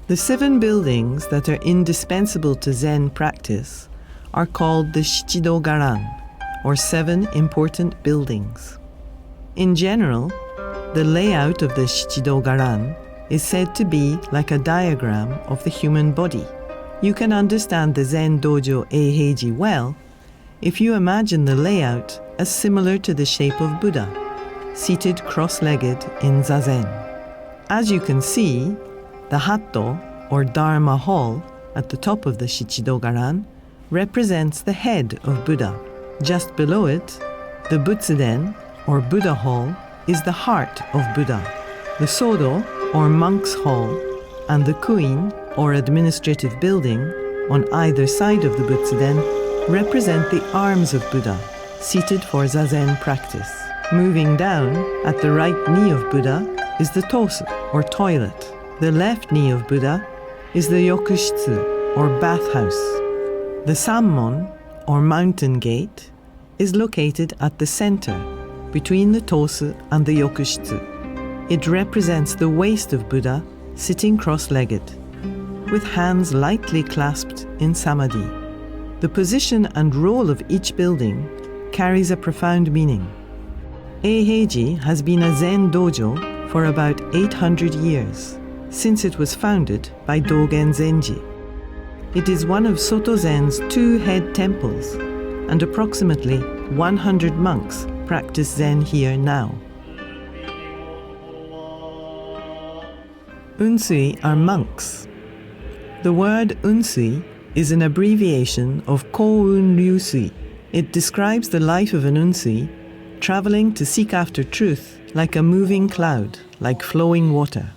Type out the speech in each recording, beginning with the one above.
The 7 buildings that are indispensable to Zen practice are called the Shichido garan, or 7 important buildings. In general, the layout of the Shichido garan is said to be like a diagram of the human body. You can understand the Zen dojo Eiheiji well if you imagine the layout as similar to the shape of Buddha, seated cross-legged in zazen. As you can see, the hatto, or Dharma hall, at the top of the Shichido garan represents the head of Buddha. Just below it, the Butsuden, or Buddha hall, is the heart of Buddha. The Sodo, or monk's hall, and the Kuin, or administrative building, on either side of the Butsuden, represent the arms of Buddha, seated for zazen practice. Moving down, at the right knee of Buddha, is the Tosu, or toilet. The left knee of Buddha is the Yokushitsu, or bathhouse. The Sammon, or mountain gate, is located at the center, between the Tosu and the Yokushitsu. It represents the waist of Buddha sitting cross-legged, with hands lightly clasped in samadhi. The position and role of each building carries a profound meaning. Eiheiji has been a Zen dojo for about 800 years, since it was founded by Dogen Zenji. It is one of Soto Zen's 2 head temples, and approximately 100 monks practice Zen here now. Unsui are monks. The word unsui is an abbreviation of Koun Ryusui. It describes the life of an unsui, traveling to seek after truth like a moving cloud, like flowing water.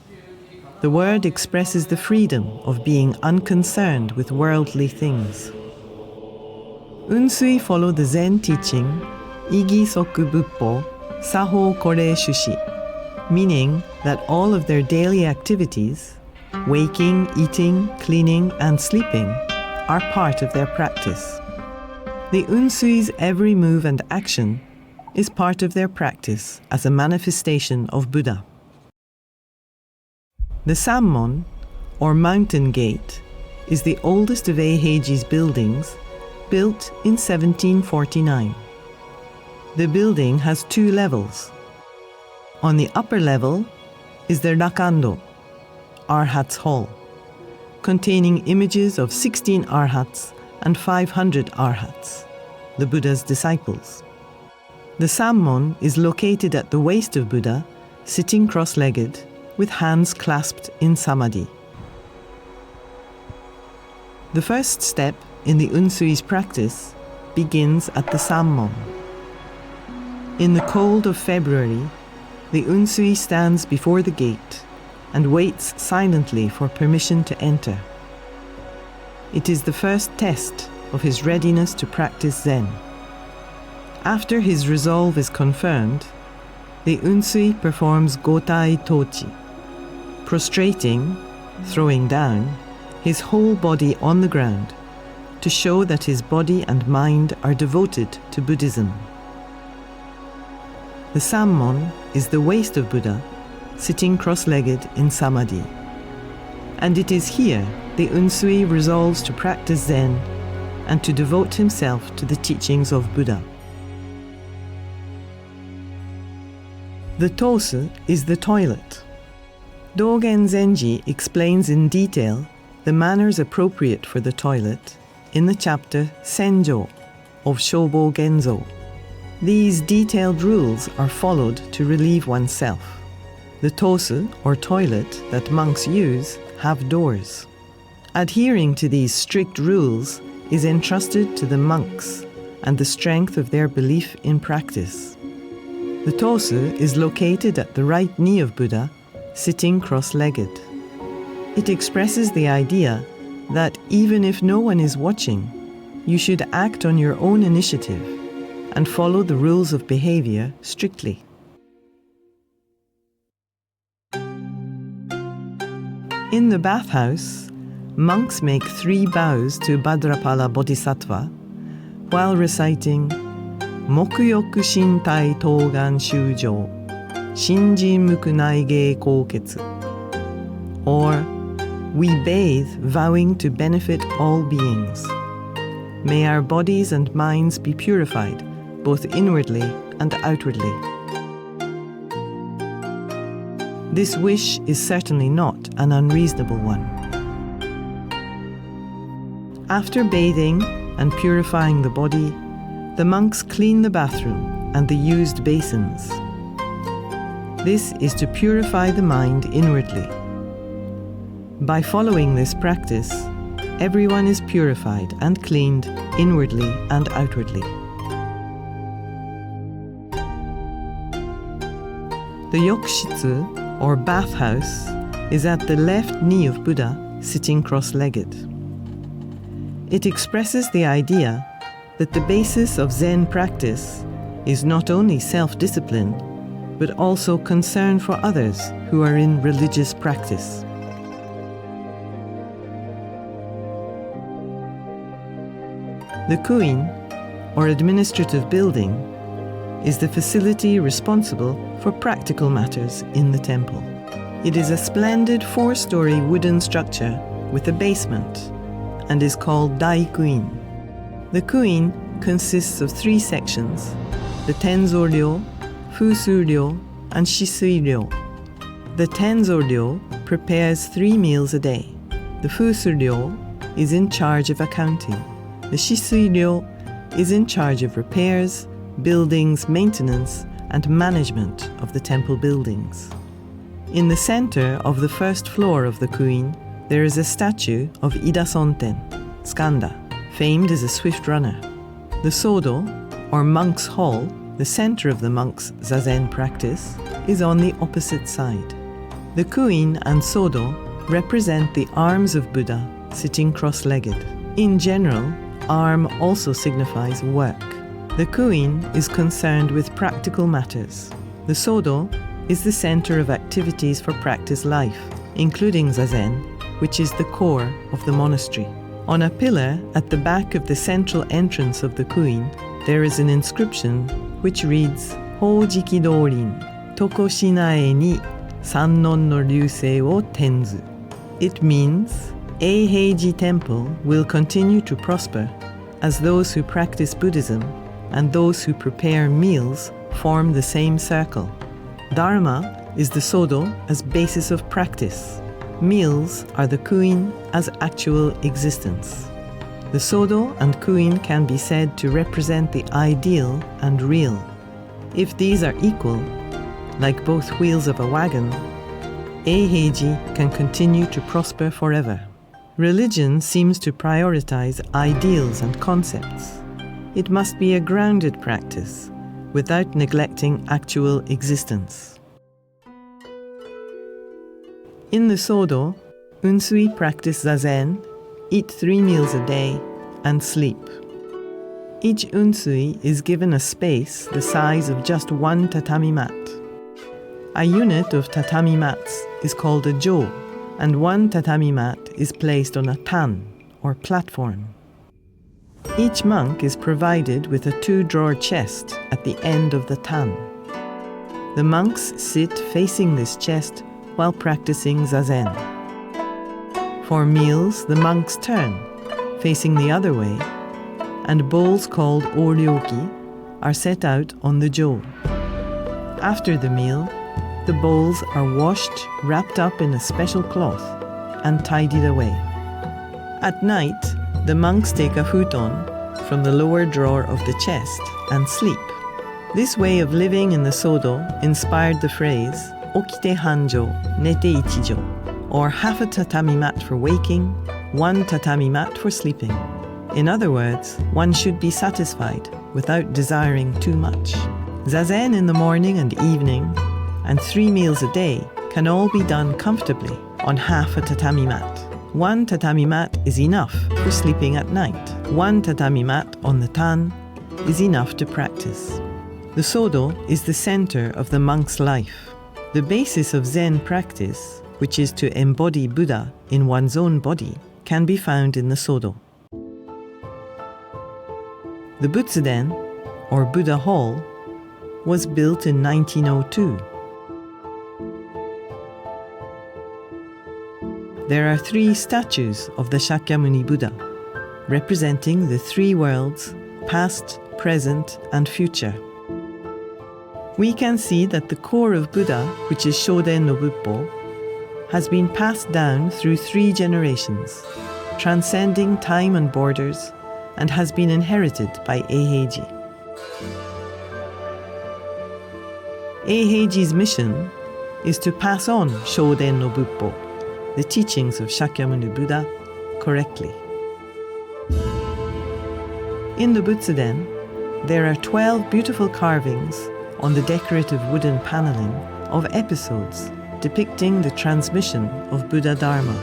The word expresses the freedom of being unconcerned with worldly things. Unsui follow the Zen teaching, Igi Soku Buppo, Saho Kore Shushi, meaning that all of their daily activities, waking, eating, cleaning, and sleeping, are part of their practice. The Unsui's every move and action is part of their practice as a manifestation of Buddha. The Sammon, or mountain gate, is the oldest of Eiheiji's buildings, built in 1749. The building has 2 levels. On the upper level is the Rakando, Arhat's Hall, containing images of 16 Arhats and 500 Arhats, the Buddha's disciples. The Sammon is located at the waist of Buddha, sitting cross-legged, with hands clasped in samadhi. The first step in the Unsui's practice begins at the Sammon. In the cold of February, the Unsui stands before the gate and waits silently for permission to enter. It is the first test of his readiness to practice Zen. After his resolve is confirmed, the Unsui performs Gotai Tochi, prostrating, throwing down, his whole body on the ground to show that his body and mind are devoted to Buddhism. The Sammon is the waist of Buddha, sitting cross-legged in samadhi. And it is here the Unsui resolves to practice Zen and to devote himself to the teachings of Buddha. The Tosu is the toilet. Dogen Zenji explains in detail the manners appropriate for the toilet in the chapter Senjo of Shobo Genzo. These detailed rules are followed to relieve oneself. The tosu, or toilet, that monks use have doors. Adhering to these strict rules is entrusted to the monks and the strength of their belief in practice. The tosu is located at the right knee of Buddha, sitting cross-legged. It expresses the idea that even if no one is watching, you should act on your own initiative and follow the rules of behavior strictly. In the bathhouse, monks make 3 bows to Bhadrapala Bodhisattva while reciting Mokuyoku Shintai Togan Shujō Shinjin Muku Naige Koketsu, or We bathe, vowing to benefit all beings. May our bodies and minds be purified, both inwardly and outwardly. This wish is certainly not an unreasonable one. After bathing and purifying the body, the monks clean the bathroom and the used basins. This is to purify the mind inwardly. By following this practice, everyone is purified and cleaned inwardly and outwardly. The Yokushitsu, or bathhouse, is at the left knee of Buddha, sitting cross-legged. It expresses the idea that the basis of Zen practice is not only self-discipline, but also concern for others who are in religious practice. The kuin, or administrative building, is the facility responsible for practical matters in the temple. It is a splendid 4-story wooden structure with a basement and is called Daikuin. The kuin consists of 3 sections: the Tenzoryo, Fusuryo, and Shisuiryo. The Tenzoryo prepares 3 meals a day. The Fusuryo is in charge of accounting. The Shisuiryo is in charge of repairs, buildings maintenance, and management of the temple buildings. In the center of the first floor of the kuin, there is a statue of Ida Sonten, Skanda, famed as a swift runner. The Sodo, or monk's hall, the center of the monks' zazen practice, is on the opposite side. The kuin and Sodo represent the arms of Buddha sitting cross-legged. In general, arm also signifies work. The kuin is concerned with practical matters. The Sodo is the center of activities for practice life, including zazen, which is the core of the monastery. On a pillar at the back of the central entrance of the kuin, there is an inscription which reads, Hōjiki Dōrin, Tokoshinae ni Sannon no Ryusei wo Tenzu. It means, Eiheiji Temple will continue to prosper as those who practice Buddhism and those who prepare meals form the same circle. Dharma is the Sodo as basis of practice. Meals are the kuin as actual existence. The Sodo and kuin can be said to represent the ideal and real. If these are equal, like both wheels of a wagon, Eiheiji can continue to prosper forever. Religion seems to prioritize ideals and concepts. It must be a grounded practice, without neglecting actual existence. In the Sodo, Unsui practice zazen, eat 3 meals a day, and sleep. Each Unsui is given a space the size of just 1 tatami mat. A unit of tatami mats is called a jo, and 1 tatami mat is placed on a tan, or platform. Each monk is provided with a 2-drawer chest at the end of the tan. The monks sit facing this chest while practicing zazen. For meals, the monks turn, facing the other way, and bowls called oryoki are set out on the jo. After the meal, the bowls are washed, wrapped up in a special cloth, and tidied away. At night, the monks take a futon from the lower drawer of the chest and sleep. This way of living in the Sodo inspired the phrase okite hanjo, nete ichijo, or half a tatami mat for waking, 1 tatami mat for sleeping. In other words, one should be satisfied without desiring too much. Zazen in the morning and evening, and 3 meals a day can all be done comfortably on half a tatami mat. 1 tatami mat is enough for sleeping at night. 1 tatami mat on the tan is enough to practice. The Sodo is the center of the monk's life. The basis of Zen practice, which is to embody Buddha in one's own body, can be found in the Sodo. The Butsuden, or Buddha Hall, was built in 1902. there are 3 statues of the Shakyamuni Buddha, representing the 3 worlds, past, present, and future. We can see that the core of Buddha, which is Shoden no Buppo, has been passed down through 3 generations, transcending time and borders, and has been inherited by Eiheiji. Eiheiji's mission is to pass on Shoden no Buppo, the teachings of Shakyamuni Buddha, correctly. In the Butsuden, there are 12 beautiful carvings on the decorative wooden paneling of episodes depicting the transmission of Buddha Dharma.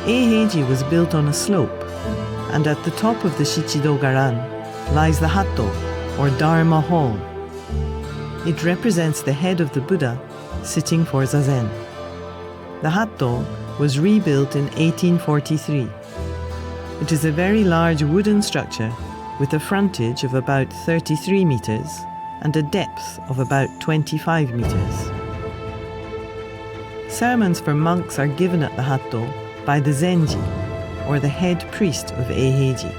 Eiheiji was built on a slope, and at the top of the Shichido garan lies the Hatto, or Dharma Hall. It represents the head of the Buddha sitting for Zazen. The Hatto was rebuilt in 1843. It is a very large wooden structure with a frontage of about 33 meters and a depth of about 25 meters. Sermons for monks are given at the Hatto by the Zenji, or the head priest of Eiheiji.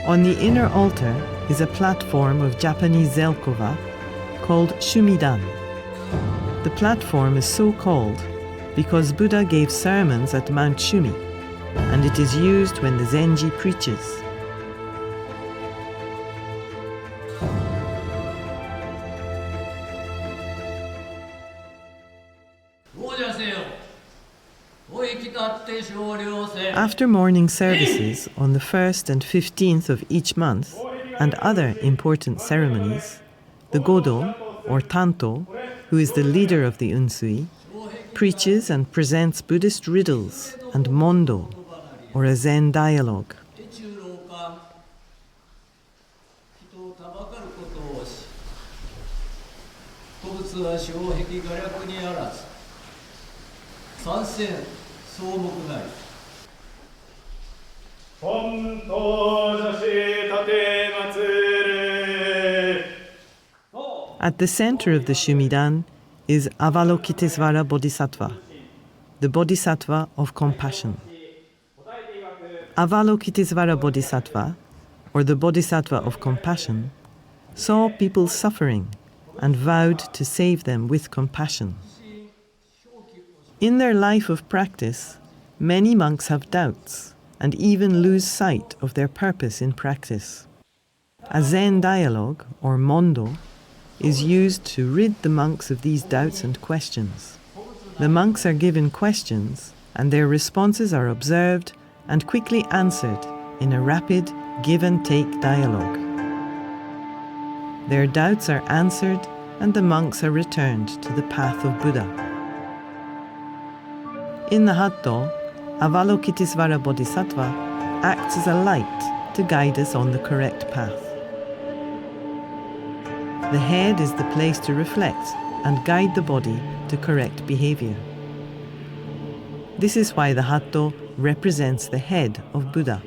On the inner altar is a platform of Japanese zelkova called Shumidan. The platform is so called because Buddha gave sermons at Mount Shumi, and it is used when the Zenji preaches. After morning services on the 1st and 15th of each month, and other important ceremonies, the Godo, or Tanto, who is the leader of the Unsui, preaches and presents Buddhist riddles and Mondo, or a Zen dialogue. At the center of the Shumidan is Avalokitesvara Bodhisattva, the Bodhisattva of compassion. Avalokitesvara Bodhisattva, or the Bodhisattva of compassion, saw people suffering and vowed to save them with compassion. In their life of practice, many monks have doubts and even lose sight of their purpose in practice. A Zen dialogue, or Mondo, is used to rid the monks of these doubts and questions. The monks are given questions, and their responses are observed and quickly answered in a rapid give-and-take dialogue. Their doubts are answered, and the monks are returned to the path of Buddha. In the Hatto, Avalokitesvara Bodhisattva acts as a light to guide us on the correct path. The head is the place to reflect and guide the body to correct behavior. This is why the Hatto represents the head of Buddha.